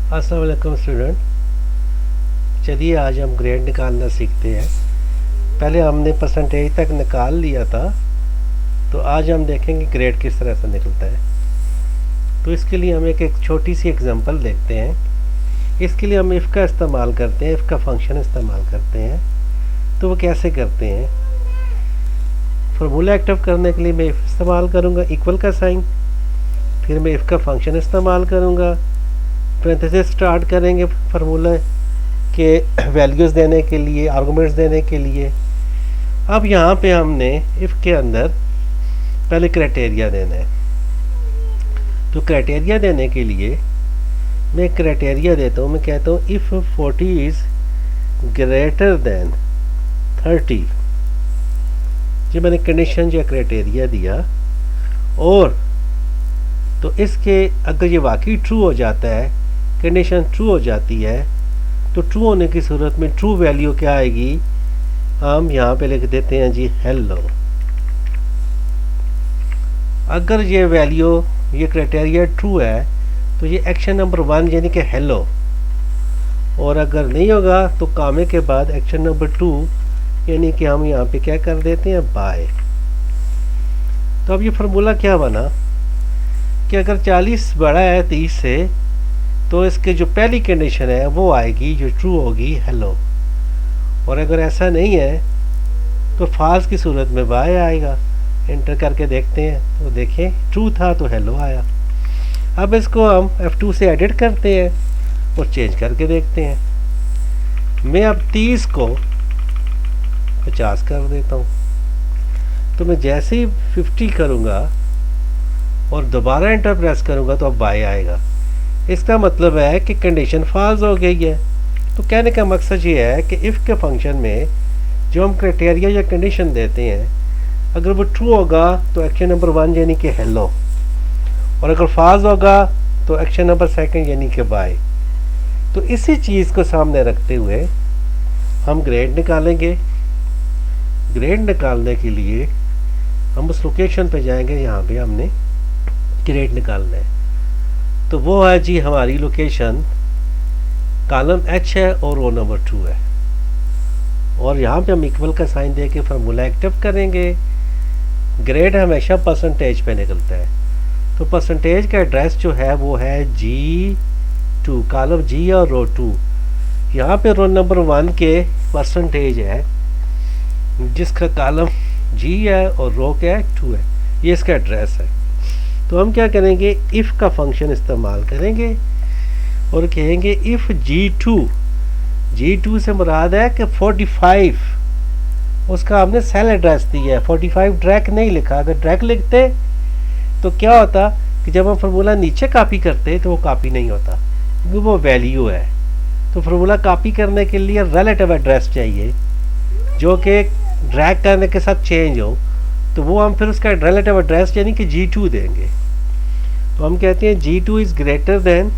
अस्सलाम वालेकुम स्टूडेंट। चलिए आज हम ग्रेड निकालना सीखते हैं। पहले हमने परसेंटेज तक निकाल लिया था, तो आज हम देखेंगे ग्रेड किस तरह से निकलता है। तो इसके लिए हम एक छोटी सी एग्जांपल देखते हैं। इसके लिए हम इफ़ का इस्तेमाल करते हैं, इफ़ का फंक्शन इस्तेमाल करते हैं। तो वो कैसे करते हैं? फार्मूला एक्टिव करने के लिए मैं इफ़ इस्तेमाल करूँगा, इक्वल का साइन, फिर मैं इफ़ का फंक्शन इस्तेमाल करूँगा, पैरेंथेसिस स्टार्ट करेंगे फार्मूला के वैल्यूज़ देने के लिए, आर्गूमेंट्स देने के लिए। अब यहाँ पे हमने इफ़ के अंदर पहले क्राइटेरिया देना है। तो क्राइटेरिया देने के लिए मैं क्राइटेरिया देता हूँ। मैं कहता हूँ इफ़ 40 इज़ ग्रेटर देन 30। जो मैंने कंडीशन या क्राइटेरिया दिया, और तो इसके अगर ये वाकई ट्रू हो जाता है, कंडीशन ट्रू हो जाती है, तो ट्रू होने की सूरत में ट्रू वैल्यू क्या आएगी? हम यहाँ पे लिख देते हैं जी हेलो। अगर ये वैल्यू, ये क्राइटेरिया ट्रू है, तो ये एक्शन नंबर 1 यानी कि हेलो। और अगर नहीं होगा तो कामे के बाद एक्शन नंबर 2 यानी कि हम यहाँ पे क्या कर देते हैं, बाय। तो अब ये फार्मूला क्या बना कि अगर 40 बड़ा है 30 से, तो इसके जो पहली कंडीशन है वो आएगी, जो ट्रू होगी, हेलो। और अगर ऐसा नहीं है तो फॉल्स की सूरत में बाय आएगा। एंटर करके देखते हैं, तो देखें ट्रू था तो हेलो आया। अब इसको हम F2 से एडिट करते हैं और चेंज करके देखते हैं। मैं अब 30 को 50 कर देता हूँ। तो मैं जैसे ही 50 करूँगा और दोबारा एंटर प्रेस करूँगा तो अब बाय आएगा। इसका मतलब है कि कंडीशन फॉल्स हो गई है। तो कहने का मकसद ये है कि इफ़ के फंक्शन में जो हम क्राइटेरिया या कंडीशन देते हैं, अगर वो ट्रू होगा तो एक्शन नंबर 1 यानी कि हेलो, और अगर फॉल्स होगा तो एक्शन नंबर 2 यानी कि बाय। तो इसी चीज़ को सामने रखते हुए हम ग्रेड निकालेंगे। ग्रेड निकालने के लिए हम उस लोकेशन पे जाएंगे, यहाँ पे हमने ग्रेड निकालना है। तो वो है जी हमारी लोकेशन, कॉलम H है और रो नंबर 2 है। और यहाँ पे हम इक्वल का साइन दे के फार्मूला एक्टिव करेंगे। ग्रेड हमेशा परसेंटेज पे निकलता है। तो परसेंटेज का एड्रेस जो है वो है G2, कॉलम G और रो 2। यहाँ पे रो नंबर 1 के परसेंटेज है, जिसका कॉलम G है और रो क्या है, 2 है। ये इसका एड्रेस है। तो हम क्या करेंगे, इफ़ का फंक्शन इस्तेमाल करेंगे और कहेंगे इफ़ G2 से मुराद है कि 45, उसका हमने सेल एड्रेस दिया है। 45 ड्रैग नहीं लिखा। अगर ड्रैग लिखते तो क्या होता कि जब हम फार्मूला नीचे कॉपी करते तो वो कॉपी नहीं होता, क्योंकि वो वैल्यू है। तो फार्मूला कॉपी करने के लिए रिलेटिव एड्रेस चाहिए, जो कि ड्रैग करने के साथ चेंज हो। तो वो हम फिर उसका रिलेटिव एड्रेस यानी कि G2 देंगे। तो हम कहते हैं G2 इज़ ग्रेटर देन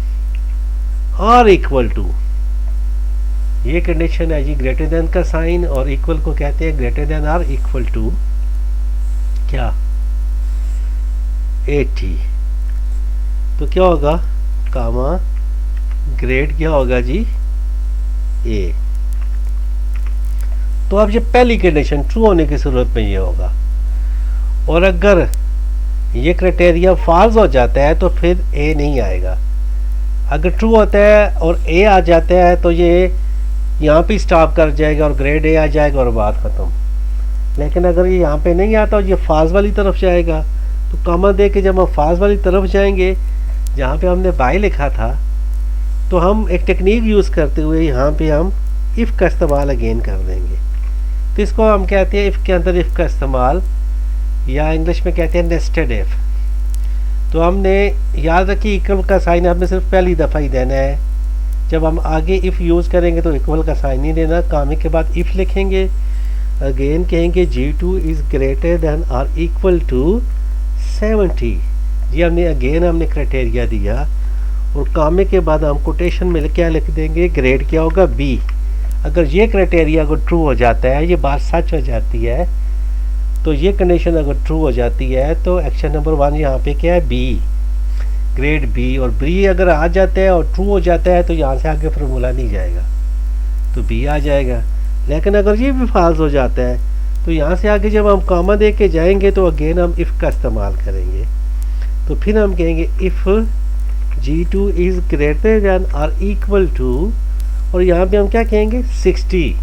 और इक्वल टू, ये कंडीशन है जी, ग्रेटर देन का साइन, और इक्वल को कहते हैं ग्रेटर देन और इक्वल टू क्या, 80। तो क्या होगा, कामा ग्रेड क्या होगा जी, A। तो अब ये पहली कंडीशन ट्रू होने की सूरत में ये होगा। और अगर ये क्राइटेरिया फॉल्स हो जाता है तो फिर A नहीं आएगा। अगर ट्रू होता है और A आ जाता है तो ये यहाँ पे स्टॉप कर जाएगा और ग्रेड A आ जाएगा और बात ख़त्म। लेकिन अगर ये यहाँ पे नहीं आता और ये फॉल्स वाली तरफ जाएगा, तो कॉमा दे के जब हम फॉल्स वाली तरफ जाएंगे, जहाँ पे हमने बाय लिखा था, तो हम एक टेक्निक यूज़ करते हुए यहाँ पे हम इफ़ का इस्तेमाल अगेन कर देंगे। तो इसको हम कहते हैं इफ़ के अंदर इफ़ का इस्तेमाल, या इंग्लिश में कहते हैं नेस्टेड इफ़। तो हमने याद रखिए इक्वल का साइन हमें सिर्फ पहली दफ़ा ही देना है। जब हम आगे इफ़ यूज़ करेंगे तो इक्वल का साइन नहीं देना, कामे के बाद इफ़ लिखेंगे, अगेन कहेंगे G2 इज़ ग्रेटर देन और इक्वल टू 70। जी हमने क्राइटेरिया दिया, और कामे के बाद हम कोटेशन में क्या लिख देंगे, ग्रेड क्या होगा, B। अगर ये क्राइटेरिया अगर ट्रू हो जाता है, ये बात सच हो जाती है, तो ये कंडीशन अगर ट्रू हो जाती है तो एक्शन नंबर 1 यहाँ पे क्या है, बी। ग्रेड बी, और बी अगर आ जाता है और ट्रू हो जाता है तो यहाँ से आगे फार्मूला नहीं जाएगा, तो बी आ जाएगा। लेकिन अगर ये भी फॉल्स हो जाता है तो यहाँ से आगे जब हम कॉमा दे के जाएंगे तो अगेन हम इफ़ का इस्तेमाल करेंगे। तो फिर हम कहेंगे if G2 is greater than और इक्वल टू, और यहाँ पे हम क्या कहेंगे 60।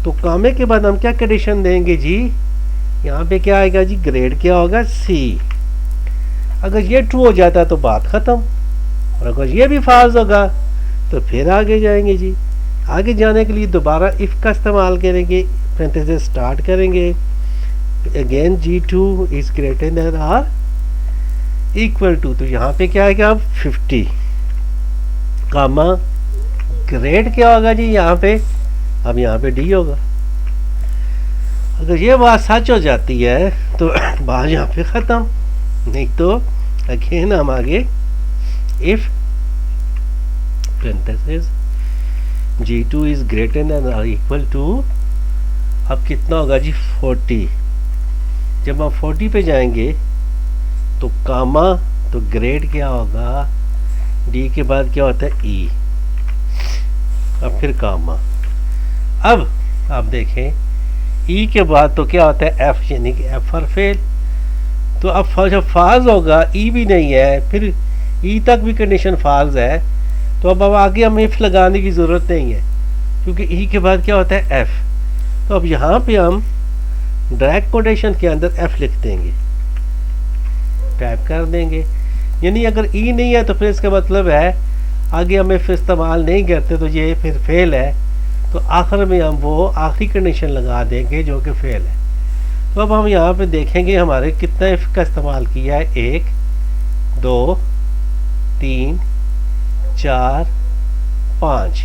तो कामे के बाद हम क्या कंडीशन देंगे जी, यहाँ पे क्या आएगा जी, ग्रेड क्या होगा C। अगर ये ट्रू हो जाता तो बात ख़त्म, और अगर ये भी फॉल्स होगा तो फिर आगे जाएंगे जी। आगे जाने के लिए दोबारा इफ़ का इस्तेमाल करेंगे, पैरेंथेसिस स्टार्ट करेंगे, again G2 is greater than और इक्वल टू, तो यहाँ पे क्या आएगा अब 50 कामा ग्रेड क्या होगा जी यहाँ पे, अब यहाँ पे D होगा। अगर ये बात सच हो जाती है तो बात यहाँ पे ख़त्म, नहीं तो अगेन हम आगे if parenthesis G2 is greater than और इक्वल टू, अब कितना होगा जी 40। जब हम 40 पे जाएंगे तो कामा, तो ग्रेड क्या होगा, डी के बाद क्या होता है ई, अब फिर कामा। अब आप देखें ई के बाद तो क्या होता है एफ, यानी कि एफ फॉर फेल। तो अब जब फाल्स होगा, ई भी नहीं है, फिर ई तक भी कंडीशन फाल्स है, तो अब आगे हमें इफ लगाने की ज़रूरत नहीं है, क्योंकि ई के बाद क्या होता है एफ। तो अब यहाँ पे हम डायरेक्ट कोटेशन के अंदर एफ लिख देंगे, टाइप कर देंगे। यानी अगर ई नहीं है तो फिर इसका मतलब है आगे हम इफ इस्तेमाल नहीं करते तो ये फिर फेल है, तो आखिर में हम वो आखिरी कंडीशन लगा देंगे जो कि फेल है। तो अब हम यहाँ पे देखेंगे हमारे कितना इफ का इस्तेमाल किया है, 1 2 3 4 5।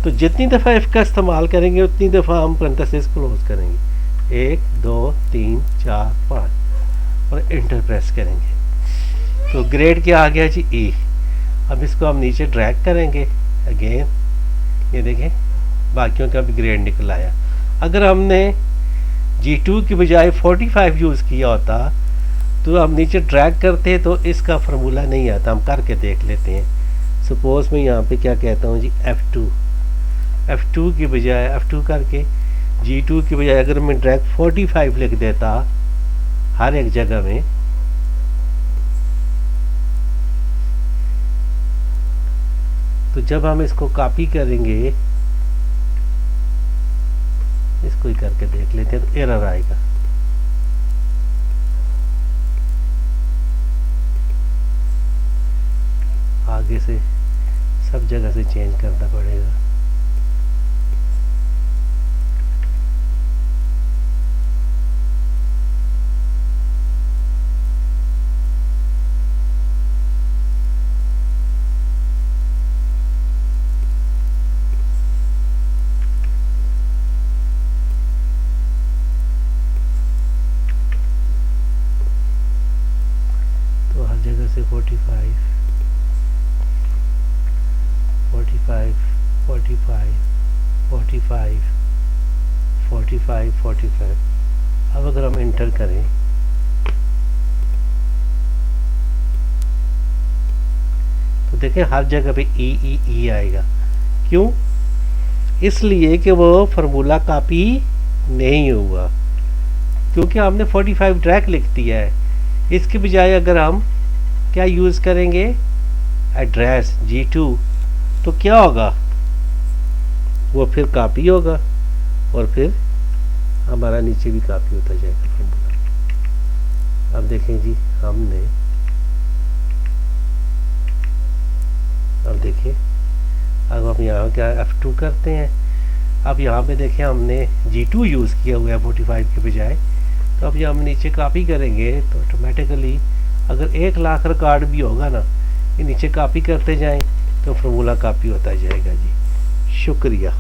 तो जितनी दफ़ा इफ का इस्तेमाल करेंगे उतनी दफ़ा हम पैरेंथेसिस क्लोज करेंगे, 1 2 3 4 5 और इंटर प्रेस करेंगे। तो ग्रेड क्या आ गया जी ई। अब इसको हम नीचे ड्रैग करेंगे, अगेन ये देखें बाकियों का भी ग्रेड निकल आया। अगर हमने G2 की बजाय 45 यूज़ किया होता तो हम नीचे ड्रैग करते तो इसका फार्मूला नहीं आता। हम करके देख लेते हैं। सपोज मैं यहाँ पे क्या कहता हूँ जी F2 की बजाय F2 करके G2 की बजाय अगर मैं ड्रैग 45 लिख देता हर एक जगह में, तो जब हम इसको कॉपी करेंगे, इसको ही करके देख लेते हैं, तो एरर आएगा। आगे से सब जगह से चेंज करना पड़ेगा। जगह से 45 45 45 45 45 45। अब अगर हम इंटर करें तो देखें हर जगह पे ई आएगा। क्यों? इसलिए कि वो फार्मूला कॉपी नहीं हुआ, क्योंकि हमने 45 ड्रैग लिख दिया है। इसके बजाय अगर हम क्या यूज़ करेंगे, एड्रेस G2, तो क्या होगा, वो फिर कॉपी होगा और फिर हमारा नीचे भी कॉपी होता जाएगा फार्मूला। अब देखें जी हमने, अब देखिए अब हम यहाँ क्या F2 करते हैं। अब यहाँ पे देखें हमने G2 यूज़ किया हुआ है 45 के बजाय, तो अब ये हम नीचे कॉपी करेंगे तो ऑटोमेटिकली अगर 1 लाख रिकॉर्ड भी होगा ना, ये नीचे कॉपी करते जाएं तो फार्मूला कॉपी होता जाएगा जी। शुक्रिया।